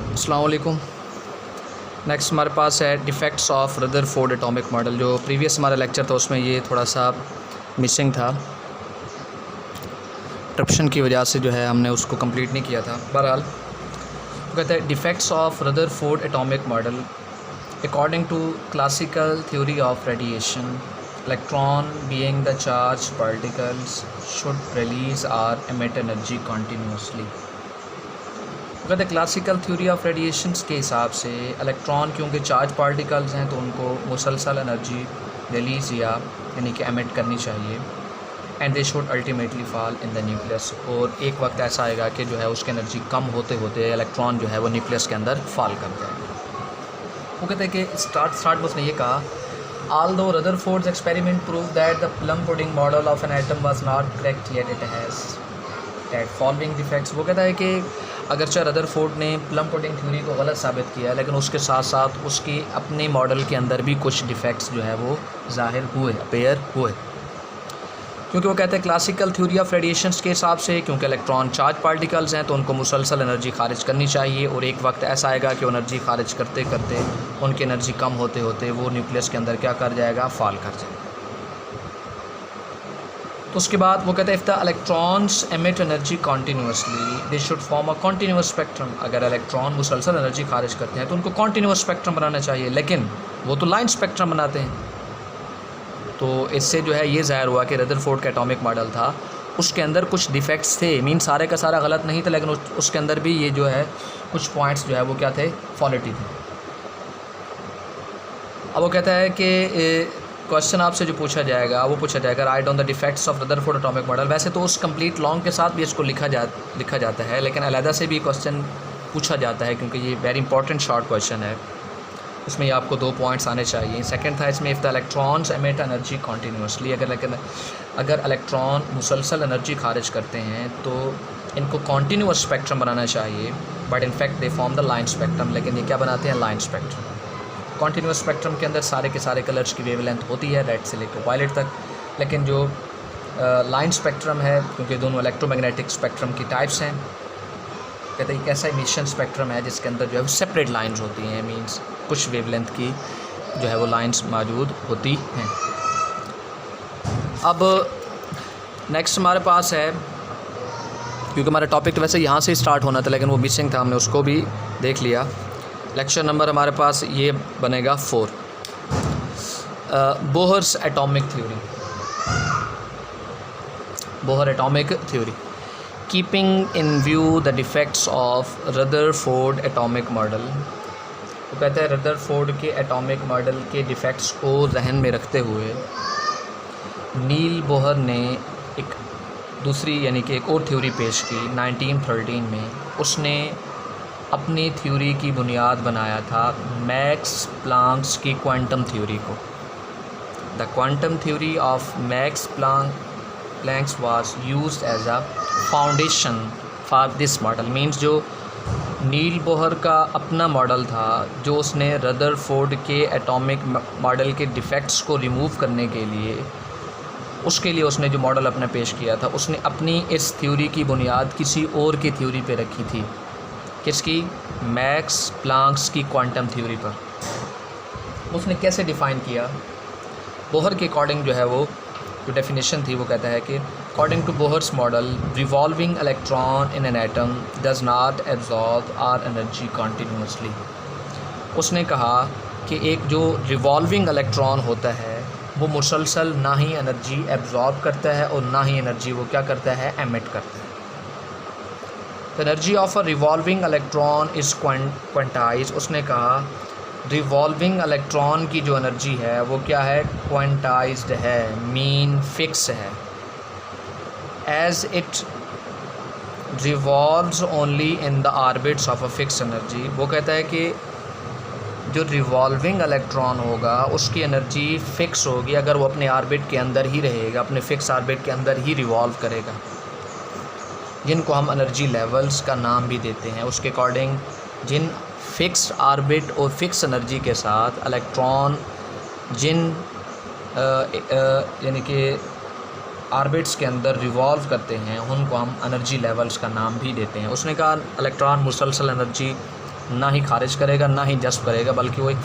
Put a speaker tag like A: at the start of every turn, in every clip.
A: अस्सलाम वालेकुम। नेक्स्ट हमारे पास है defects of Rutherford atomic model. जो प्रीवियस हमारा लेक्चर था उसमें ये थोड़ा सा मिसिंग था, करप्शन की वजह से जो है हमने उसको कंप्लीट नहीं किया था। बहरहाल वो कहते हैं defects of Rutherford atomic model according to classical theory of radiation electron being the charge particles should release or emit energy continuously. कहते हैं क्लासिकल थ्योरी ऑफ रेडिएशंस के हिसाब से इलेक्ट्रॉन क्योंकि चार्ज पार्टिकल्स हैं तो उनको मुसलसल एनर्जी रिलीज़ यानी कि एमिट करनी चाहिए and they should ultimately fall in the nucleus. और एक वक्त ऐसा आएगा कि जो है उसकी एनर्जी कम होते होते इलेक्ट्रॉन जो है वो न्यूक्लियस के अंदर फॉल कर जाएगा। वो कहते हैं कि स्टार्ट में उसने ये कहा although Rutherford's experiment proved that the plum pudding model of an atom was not correct yet it has that following defects। वो कहता है कि अगरचे रदरफोर्ड ने प्लम पुडिंग थ्योरी को गलत साबित किया लेकिन उसके साथ साथ उसके अपने मॉडल के अंदर भी कुछ डिफेक्ट्स जो है वो ज़ाहिर हुए, अपेयर हुए। क्योंकि वो कहते हैं क्लासिकल थ्योरी ऑफ रेडिएशंस के हिसाब से क्योंकि इलेक्ट्रॉन चार्ज पार्टिकल्स हैं तो उनको मुसलसल एनर्जी खारिज करनी चाहिए और एक वक्त ऐसा आएगा कि वो एनर्जी खारिज करते करते उनकी एनर्जी कम होते होते वो न्यूक्लियस के अंदर क्या कर जाएगा, फॉल कर जाएगा। तो उसके बाद वो कहते हैं if the electrons emit energy continuously they should form a continuous spectrum. अगर इलेक्ट्रॉन मुसलसल एनर्जी खारिज करते हैं तो उनको कॉन्टीन्यूस स्पेक्ट्रम बनाना चाहिए, लेकिन वो तो लाइन स्पेक्ट्रम बनाते हैं। तो इससे जो है ये ज़ाहिर हुआ कि रदरफोर्ड का एटॉमिक मॉडल था उसके अंदर कुछ डिफेक्ट्स थे, मीन सारे का सारा गलत नहीं था लेकिन उसके अंदर भी ये जो है कुछ पॉइंट्स जो है वो क्या थे, फॉल्टी थे। अब वो कहता है कि क्वेश्चन आपसे जो पूछा जाएगा वो पूछा जाएगा right on the defects of Rutherford atomic model. वैसे तो उस कंप्लीट लॉन्ग के साथ भी इसको लिखा जाता है लेकिन अलहदा से भी क्वेश्चन पूछा जाता है क्योंकि ये वेरी इंपॉर्टेंट शॉर्ट क्वेश्चन है। इसमें ये आपको 2 पॉइंट्स आने चाहिए। सेकंड था इसमें if the electrons emit energy continuously, अगर इलेक्ट्रॉन मुसलसल एनर्जी खारिज करते हैं तो इनको कॉन्टीन्यूस स्पेक्ट्रम बनाना चाहिए, but in fact they form the line spectrum. लेकिन ये क्या बनाते हैं, लाइन स्पेक्ट्रम। कॉन्टीन्यूस स्पेक्ट्रम के अंदर सारे के सारे कलर्स की वेवलेंथ होती है रेड से लेकर वायलेट तक, लेकिन जो लाइन स्पेक्ट्रम है क्योंकि दोनों इलेक्ट्रोमैग्नेटिक स्पेक्ट्रम की टाइप्स हैं, कहते हैं एक ऐसा इमिशन स्पेक्ट्रम है जिसके अंदर जो है सेपरेट लाइंस होती हैं, मींस कुछ वेवलेंथ की जो है वो लाइंस मौजूद होती हैं। अब नेक्स्ट हमारे पास है, क्योंकि हमारा टॉपिक तो वैसे यहाँ से स्टार्ट होना था लेकिन वो मिसिंग था, हमने उसको भी देख लिया। लेक्चर नंबर हमारे पास ये बनेगा 4, Bohr's atomic theory. Bohr atomic theory keeping in view the defects of Rutherford atomic model. वो कहते हैं रदरफोर्ड के एटॉमिक मॉडल के डिफेक्ट्स को जहन में रखते हुए नील बोहर ने एक दूसरी यानी कि एक और थ्योरी पेश की 1913 में। उसने अपनी थ्योरी की बुनियाद बनाया था मैक्स प्लांक्स की क्वांटम थ्योरी को। The quantum theory of Max Planck's was used as a foundation for this model. Means जो नील बोहर का अपना मॉडल था जो उसने रदरफोर्ड के एटॉमिक मॉडल के डिफेक्ट्स को रिमूव करने के लिए उसके लिए उसने जो मॉडल अपना पेश किया था, उसने अपनी इस थ्योरी की बुनियाद किसी और की थ्योरी पे रखी थी। किसकी? मैक्स प्लांक्स की क्वांटम थ्योरी पर। उसने कैसे डिफ़ाइन किया? बोहर के अकॉर्डिंग जो है वो जो डेफिनेशन थी वो कहता है कि according to Bohr's model revolving electron in an atom does not absorb or energy continuously. उसने कहा कि एक जो रिवॉल्विंग इलेक्ट्रॉन होता है वो मुसलसल ना ही एनर्जी एब्जॉर्ब करता है और ना ही एनर्जी वो क्या करता है, एमिट करता है। The energy of a revolving electron is quantize. उसने कहा रिवॉल्विंग इलेक्ट्रॉन की जो एनर्जी है वो क्या है, क्वांटाइज्ड है, मीन फिक्स है। As it revolves only in the orbits of a fix energy. वो कहता है कि जो रिवॉल्विंग इलेक्ट्रॉन होगा उसकी एनर्जी फ़िक्स होगी अगर वो अपने ऑर्बिट के अंदर ही रहेगा, अपने फ़िक्स ऑर्बिट के अंदर ही रिवॉल्व करेगा, जिनको हम एनर्जी लेवल्स का नाम भी देते हैं। उसके अकॉर्डिंग जिन फ़िक्स ऑर्बिट और फिक्स एनर्जी के साथ इलेक्ट्रॉन जिन यानी कि ऑर्बिट्स के अंदर रिवॉल्व करते हैं उनको हम एनर्जी लेवल्स का नाम भी देते हैं। उसने कहा इलेक्ट्रॉन मुसलसल एनर्जी ना ही खारिज करेगा ना ही जज्ब करेगा, बल्कि वो एक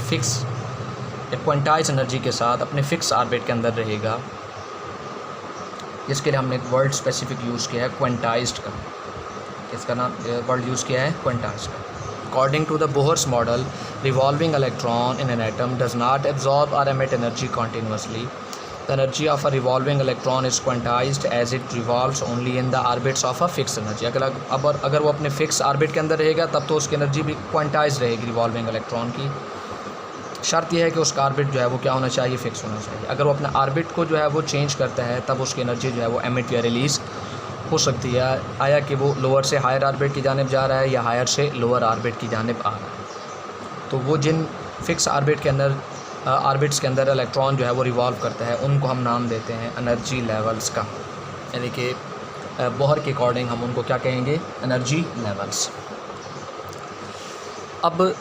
A: क्वांटाइज एनर्जी के साथ अपने फिक्स ऑर्बिट के अंदर रहेगा, जिसके लिए हमने एक वर्ड स्पेसिफिक यूज़ किया है क्वांटाइज्ड का। इसका नाम वर्ड यूज़ किया है क्वांटाइज्ड का। According to the Bohr's model, revolving electron in an atom does not absorb और emit energy continuously. The energy of a revolving electron is quantized as it revolves only in the orbits of a fixed energy। अगर वो अपने fix orbit के अंदर रहेगा तब तो उसकी एनर्जी भी क्वांटाइज रहेगी रिवॉल्विंग इलेक्ट्रॉन की। शर्त यह है कि उसका ऑर्बिट जो है वो क्या होना चाहिए, फिक्स होना चाहिए। अगर वो अपने ऑर्बिट को जो है वो चेंज करता है तब उसकी एनर्जी जो है वो एमिट या रिलीज़ हो सकती है। आया कि वो लोअर से हायर ऑर्बिट की जानिब जा रहा है या हायर से लोअर ऑर्बिट की जानिब आ रहा है। तो वो जिन फिक्स ऑर्बिट के अंदर ऑर्बिट्स के अंदर इलेक्ट्रॉन जो है वो रिवॉल्व करता है, उनको हम नाम देते हैं एनर्जी लेवल्स का। यानी कि बोहर के अकॉर्डिंग हम उनको क्या कहेंगे, एनर्जी लेवल्स। अब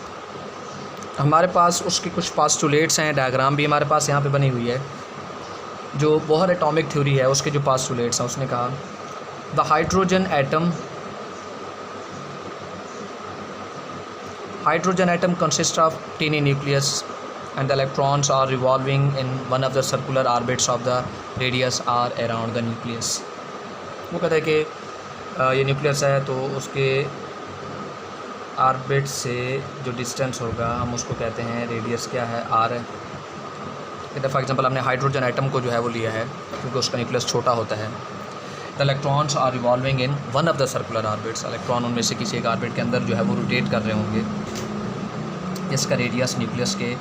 A: हमारे पास उसकी कुछ पास्टुलेट्स हैं, डायग्राम भी हमारे पास यहाँ पे बनी हुई है। जो बोहर एटॉमिक थ्योरी है उसके जो पास्टुलेट्स हैं, उसने कहा the hydrogen atom consist of tiny nucleus and the electrons are revolving in one of the circular orbits of the radius r around the nucleus। वो कहता है कि ये न्यूक्लियस है तो उसके ऑर्बिट से जो डिस्टेंस होगा हम उसको कहते हैं रेडियस क्या है, r है। इधर फॉर एग्जांपल हमने हाइड्रोजन एटम को जो है वो लिया है क्योंकि उसका न्यूक्लियस छोटा होता है। The electrons are revolving in one of the circular orbits. Electron उनमें से किसी एक ऑर्बिट के अंदर जो है वो रोटेट कर रहे होंगे, इसका रेडियस न्यूक्लियस के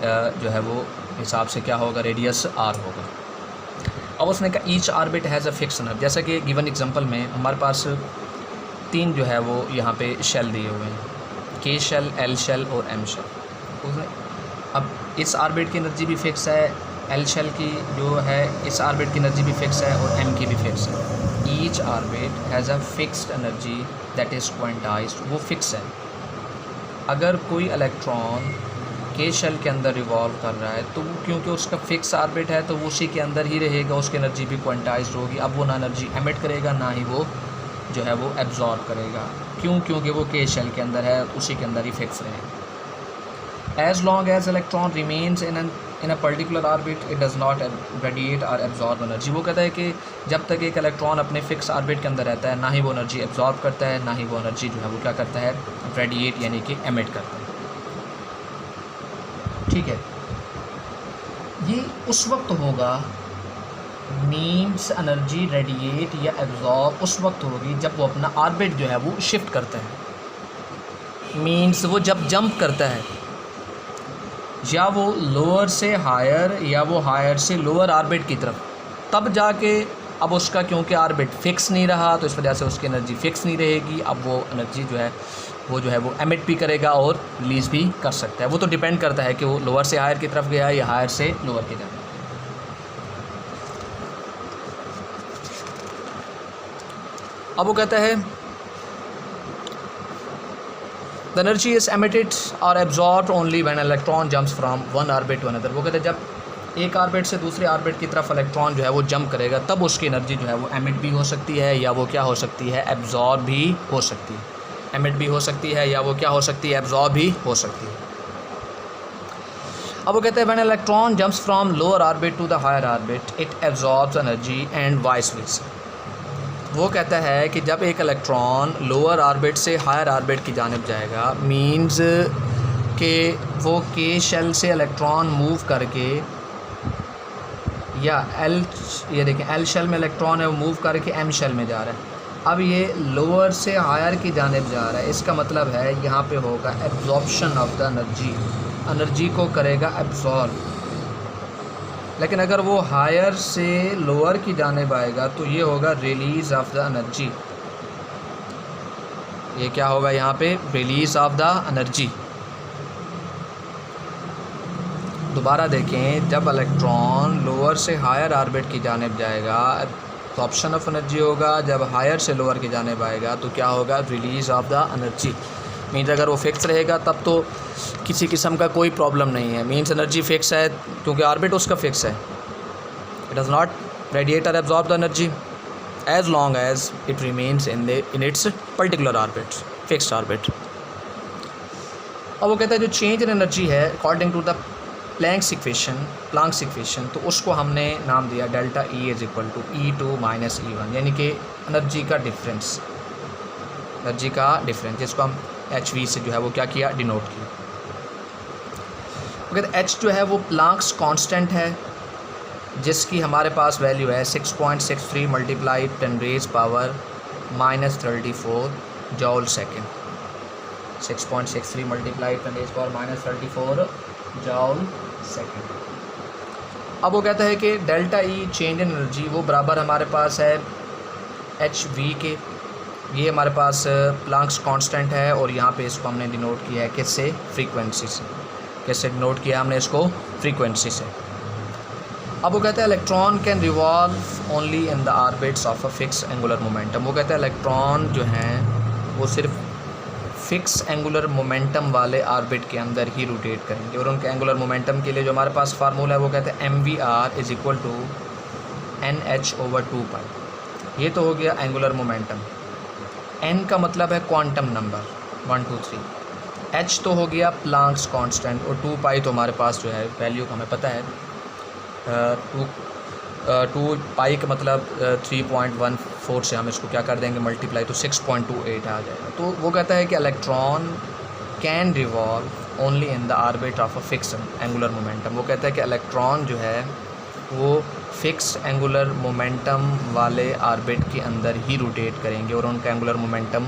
A: जो है वो हिसाब से क्या होगा, रेडियस आर होगा। अब उसने कहा each orbit has a fix energy. जैसा कि गिवन एग्जांपल में हमारे पास 3 जो है वो यहाँ पे शेल दिए हुए हैं, के शेल, एल शेल और एम शेल। अब इस ऑर्बिट की एनर्जी भी फिक्स है, एल शेल की जो है इस ऑर्बिट की एनर्जी भी फिक्स है और एम की भी फिक्स है। Each orbit has a fixed energy that is quantized. वो फिक्स है। अगर कोई इलेक्ट्रॉन के शेल के अंदर रिवॉल्व कर रहा है तो वो क्योंकि उसका फिक्स ऑर्बिट है तो वो उसी के अंदर ही रहेगा, उसकी एनर्जी भी क्वांटाइज्ड होगी। अब वो ना एनर्जी एमिट करेगा ना ही वो जो है वो एब्जॉर्ब करेगा। क्यों? क्योंकि वो के शेल के अंदर है, उसी के अंदर ही फिक्स रहेगा। As long as electron remains in a particular orbit it does not radiate और एब्जॉर्ब एनर्जी। वो कहता है कि जब तक एक इलेक्ट्रॉन अपने फिक्स ऑर्बिट के अंदर रहता है ना ही वो एनर्जी एब्जॉर्ब करता है, ना ही वो एनर्जी जो है वो क्या करता है, रेडिएट यानी कि एमिट करता है। ठीक है, ये उस वक्त होगा, मीन्स एनर्जी रेडिएट या एब्जॉर्ब उस वक्त होगी जब वो अपना ऑर्बिट जो है वो शिफ्ट करता है। मीन्स वो जब जंप करता है, या वो लोअर से हायर या वो हायर से लोअर ऑर्बिट की तरफ, तब जाके अब उसका क्योंकि ऑर्बिट फिक्स नहीं रहा तो इस वजह से उसकी एनर्जी फिक्स नहीं रहेगी। अब वो एनर्जी जो है वो एमिट भी करेगा और रिलीज़ भी कर सकता है। वो तो डिपेंड करता है कि वो लोअर से हायर की तरफ गया या हायर से लोअर की तरफ। अब वो कहता है द एनर्जी इज एमिटेड और absorbed only when electron jumps from one orbit to another. वो कहते हैं जब एक ऑर्बिट से दूसरे ऑर्बिट की तरफ इलेक्ट्रॉन जो है वो जंप करेगा तब उसकी एनर्जी जो है वो एमिट भी हो सकती है या वो क्या हो सकती है, एब्जॉर्ब भी हो सकती है। एमिट भी हो सकती है या वो क्या हो सकती है, एब्जॉर्ब भी हो सकती है। अब वो कहते हैं when electron jumps from lower orbit to the higher orbit it absorbs energy and vice versa. वो कहता है कि जब एक इलेक्ट्रॉन लोअर ऑर्बिट से हायर ऑर्बिट की जानिब जाएगा, मीन्स कि वो के शेल से इलेक्ट्रॉन मूव करके, या ये देखें एल शेल में इलेक्ट्रॉन है वो मूव करके एम शेल में जा रहा है। अब ये लोअर से हायर की जानिब जा रहा है, इसका मतलब है यहाँ पे होगा एब्जॉर्प्शन ऑफ द एनर्जी को करेगा एब्जॉर्ब। लेकिन अगर वो हायर से लोअर की जानिब आएगा तो ये होगा रिलीज़ ऑफ द एनर्जी। ये क्या होगा यहाँ पे, रिलीज़ ऑफ द एनर्जी। दोबारा देखें, जब इलेक्ट्रॉन लोअर से हायर ऑर्बिट की जानिब जाएगा एब्जॉर्प्शन ऑफ एनर्जी होगा, जब हायर से लोअर की जानिब आएगा तो क्या होगा, release of the energy. Means अगर वो फिक्स रहेगा तब तो किसी किस्म का कोई प्रॉब्लम नहीं है। मीन्स एनर्जी फिक्स है क्योंकि ऑर्बिट उसका फिक्स है। इट डज़ नॉट रेडिएट और absorb the energy as long as it remains in its particular orbit, fixed orbit. अब वो कहता है जो चेंज इन एनर्जी है according to the Planck's equation, तो उसको हमने नाम दिया delta E is equal to E2 minus E1, यानी कि एनर्जी का डिफरेंस, जिसको हम HV से जो है वो क्या किया, डिनोट किया। अगर H जो है वो प्लैंक्स कांस्टेंट है, जिसकी हमारे पास वैल्यू है 6.63 मल्टीप्लाई 10⁻⁻34 जॉल सेकेंड। 6.63 multiply 10⁻⁻34 जॉल second. अब वो कहता है कि delta E change in energy वो बराबर हमारे पास है HV के, ये हमारे पास प्लैंक्स कांस्टेंट है, और यहाँ पे इसको हमने डिनोट किया है किससे, फ्रीक्वेंसी से। कैसे डिनोट किया हमने इसको, फ्रीक्वेंसी से। अब वो कहता है electron can revolve only in the orbits of a fix angular momentum. वो कहता है इलेक्ट्रॉन जो हैं वो सिर्फ फिक्स एंगुलर मोमेंटम वाले ऑर्बिट के अंदर ही रोटेट करेंगे, और उनके एंगुलर मोमेंटम के लिए जो हमारे पास फार्मूला है वो कहते हैं MVR is equal to NH/2π। ये तो हो गया एंगुलर मोमेंटम। N का मतलब है क्वांटम नंबर 1 2 3, H तो हो गया प्लैंक्स कांस्टेंट, और 2π तो हमारे पास जो है वैल्यू हमें पता है, 2π का मतलब 3.14 से हम इसको क्या कर देंगे मल्टीप्लाई, तो 6.28 आ जाएगा। तो वो कहता है कि electron can revolve only in the orbit of a fix angular momentum. वो कहता है कि इलेक्ट्रॉन जो है वो फिक्स एंगुलर मोमेंटम वाले ऑर्बिट के अंदर ही रोटेट करेंगे, और उनका एंगुलर मोमेंटम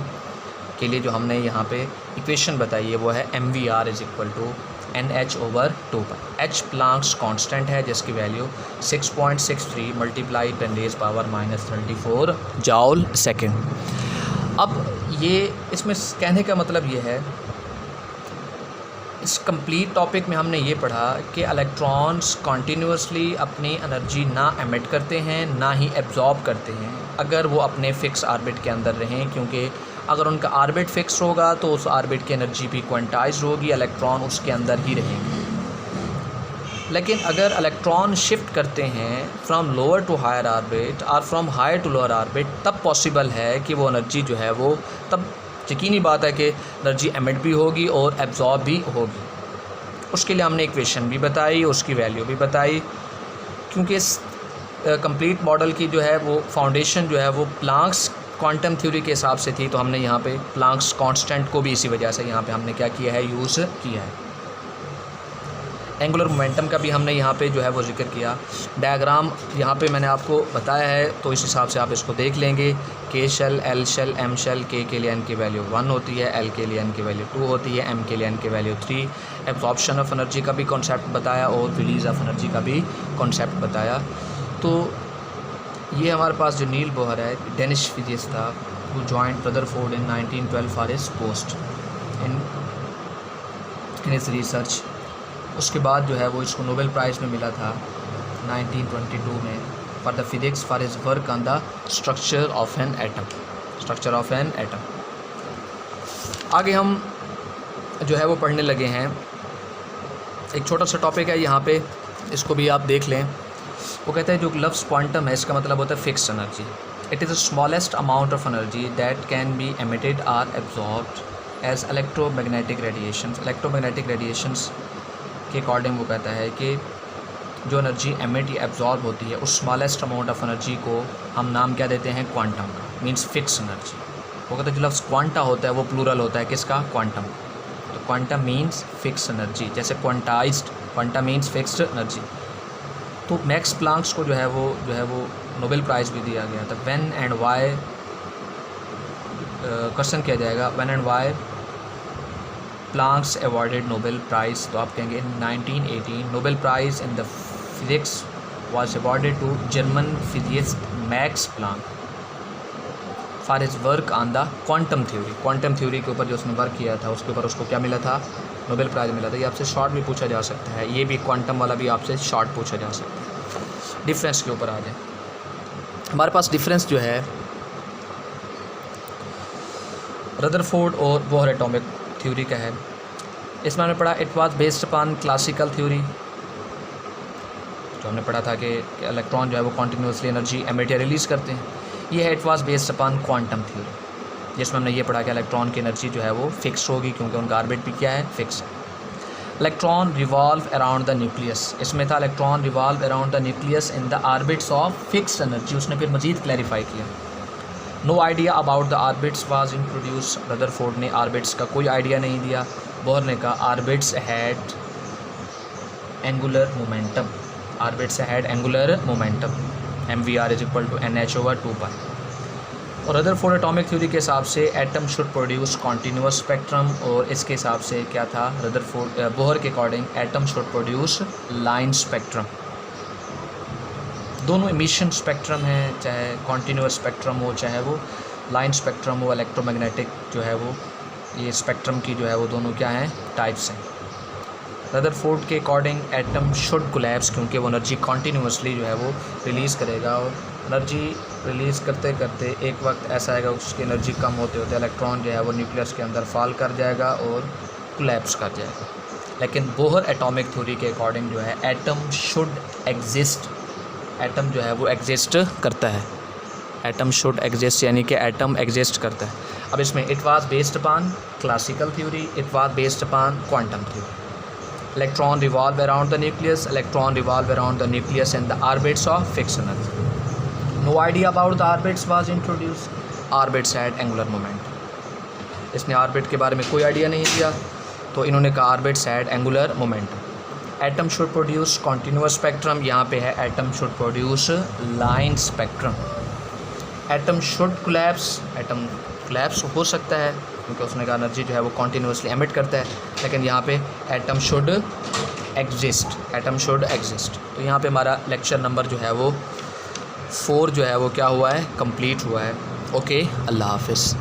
A: के लिए जो हमने यहाँ पे इक्वेशन बताई है वो है MVR is equal to NH/2π। H Planck's constant है, जिसकी वैल्यू 6.63 मल्टीप्लाई 10⁻⁻34 जॉल सेकेंड। अब ये इसमें कहने का मतलब ये है, इस कंप्लीट टॉपिक में हमने ये पढ़ा कि इलेक्ट्रॉन्स कॉन्टीन्यूसली अपनी एनर्जी ना एमिट करते हैं ना ही एब्जॉर्ब करते हैं अगर वो अपने फ़िक्स ऑर्बिट के अंदर रहें, क्योंकि अगर उनका ऑर्बिट फिक्स होगा तो उस ऑर्बिट की एनर्जी भी क्वांटाइज्ड होगी, इलेक्ट्रॉन उसके अंदर ही रहेंगे। लेकिन अगर इलेक्ट्रॉन शिफ्ट करते हैं from lower to higher orbit और from higher to lower orbit, तब पॉसिबल है कि वो एनर्जी जो है वो, तब यकीनी बात है कि एनर्जी एमिट भी होगी और एब्जॉर्ब भी होगी। उसके लिए हमने इक्वेशन भी बताई, उसकी वैल्यू भी बताई, क्योंकि इस कंप्लीट मॉडल की जो है वो फाउंडेशन जो है वो प्लैंक्स क्वांटम थ्योरी के हिसाब से थी। तो हमने यहाँ पे प्लैंक्स कांस्टेंट को भी इसी वजह से यहाँ पे हमने क्या किया है, यूज़ किया है। एंगुलर मोमेंटम का भी हमने यहाँ पे जो है वो जिक्र किया। डायग्राम यहाँ पे मैंने आपको बताया है, तो इस हिसाब से आप इसको देख लेंगे। K shell, L shell, M shell, K के लिए N की वैल्यू 1 होती है, L के लिए N की वैल्यू 2 होती है, M के लिए N की वैल्यू 3। एब्जॉर्प्शन ऑफ एनर्जी का भी कॉन्सेप्ट बताया और रिलीज़ ऑफ एनर्जी का भी कॉन्सेप्ट बताया। तो ये हमारे पास जो नील बोहर है, डेनिश फिजिसिस्ट था, वो joint Rutherford in 1912 for his post in his research. उसके बाद जो है वो इसको नोबेल प्राइज़ में मिला था 1922 में for the physics for his work on the structure of an atom. आगे हम जो है वो पढ़ने लगे हैं। एक छोटा सा टॉपिक है यहाँ पे, इसको भी आप देख लें। वो कहते हैं जो लफ्ज़ क्वांटम है, इसका मतलब होता है fix energy. It is the smallest amount of energy that can be emitted or absorbed as electromagnetic radiations. Electromagnetic radiations के अकॉर्डिंग वो कहता है कि जो एनर्जी एमिट या एब्जॉर्ब होती है, उस स्मॉलेस्ट अमाउंट ऑफ एनर्जी को हम नाम क्या देते हैं, क्वांटम का, मीन्स फिक्स एनर्जी। वो कहते हैं जो लफ्ज़ क्वांटा होता है वो प्लूरल होता है किसका, क्वांटम। तो क्वांटम मीन्स फिक्स एनर्जी, जैसे quantized, quanta means fixed energy. तो मैक्स प्लैंक्स को जो है वो नोबेल प्राइज़ भी दिया गया था। व्हेन एंड वाई क्वेश्चन किया जाएगा, when and why Planck's awarded Nobel prize, तो आप कहेंगे 1918 Nobel prize in the physics was awarded to German physicist Max Planck for his work on the quantum theory. Quantum theory के ऊपर जो उसने work किया था उसके ऊपर उसको क्या मिला था, नोबेल प्राइज़ मिला था। ये आपसे शॉर्ट भी पूछा जा सकता है, ये भी क्वांटम वाला भी आपसे शॉर्ट पूछा जा सकता है। डिफरेंस के ऊपर आ जाए, हमारे पास डिफरेंस जो है रदरफोर्ड और बोहर एटॉमिक थ्योरी का है। इसमें हमने पढ़ा it was based upon classical theory, जो हमने पढ़ा था कि इलेक्ट्रॉन जो है वो कॉन्टीन्यूसली एनर्जी एमिट या रिलीज़ करते हैं। ये है it was based upon quantum theory. जिसमें हमने ये पढ़ा कि इलेक्ट्रॉन की एनर्जी जो है वो फिक्स होगी, क्योंकि उनका ऑर्बिट भी क्या है, फिक्स है। Electron revolve around the nucleus, इसमें था electron revolve around the nucleus in the orbits of fixed energy. उसने फिर मजीद क्लैरिफाई किया। No idea about the orbits was introduce, Rutherford ने ऑर्बिट्स का कोई आइडिया नहीं दिया। बोहर ने कहा orbits had angular momentum, orbits had angular momentum, mvr is equal to nh/2π। और रदरफोर्ड एटॉमिक थ्योरी के हिसाब से atom should produce continuous spectrum, और इसके हिसाब से क्या था, रदरफोर्ड बोहर के according atom should produce line spectrum. दोनों इमिशन स्पेक्ट्रम हैं, चाहे कॉन्टीन्यूअस स्पेक्ट्रम हो चाहे वो लाइन स्पेक्ट्रम हो, इलेक्ट्रोमैग्नेटिक जो है वो, ये स्पेक्ट्रम की जो है वो दोनों क्या हैं, टाइप्स हैं। रदरफोर्ड के अकॉर्डिंग एटम शुड कोलैप्स, क्योंकि वो एनर्जी कॉन्टीन्यूसली जो है वो रिलीज़ करेगा, और एनर्जी रिलीज़ करते करते एक वक्त ऐसा आएगा उसकी एनर्जी कम होते होते इलेक्ट्रॉन जो है वो न्यूक्लियस के अंदर फॉल कर जाएगा और कोलैप्स कर जाएगा। लेकिन बोहर एटॉमिक थ्योरी के अकॉर्डिंग जो है एटम शुड एग्जिस्ट, एटम जो है वो एग्जिस्ट करता है, एटम शुड एग्जिस्ट यानी कि एटम एग्जिस्ट करता है। अब इसमें it was based upon classical theory, it was based upon quantum theory. Electron revolve around the nucleus, electron revolve around the nucleus in the orbits of fixed energy. No idea about the orbits was introduce, orbits had angular moment. इसने orbit के बारे में कोई idea नहीं दिया, तो इन्होंने कहा orbits had angular moment. Atom should produce continuous spectrum, यहाँ पे है atom should produce line spectrum. Atom should collapse, atom collapse हो सकता है क्योंकि उसने कहा एनर्जी जो है वो कॉन्टीन्यूसली एमिट करता है, लेकिन यहाँ पे atom should exist, atom should exist. तो यहाँ पे हमारा लेक्चर नंबर जो है वो 4 जो है वो क्या हुआ है, कंप्लीट हुआ है। ओके, अल्लाह हाफिज़।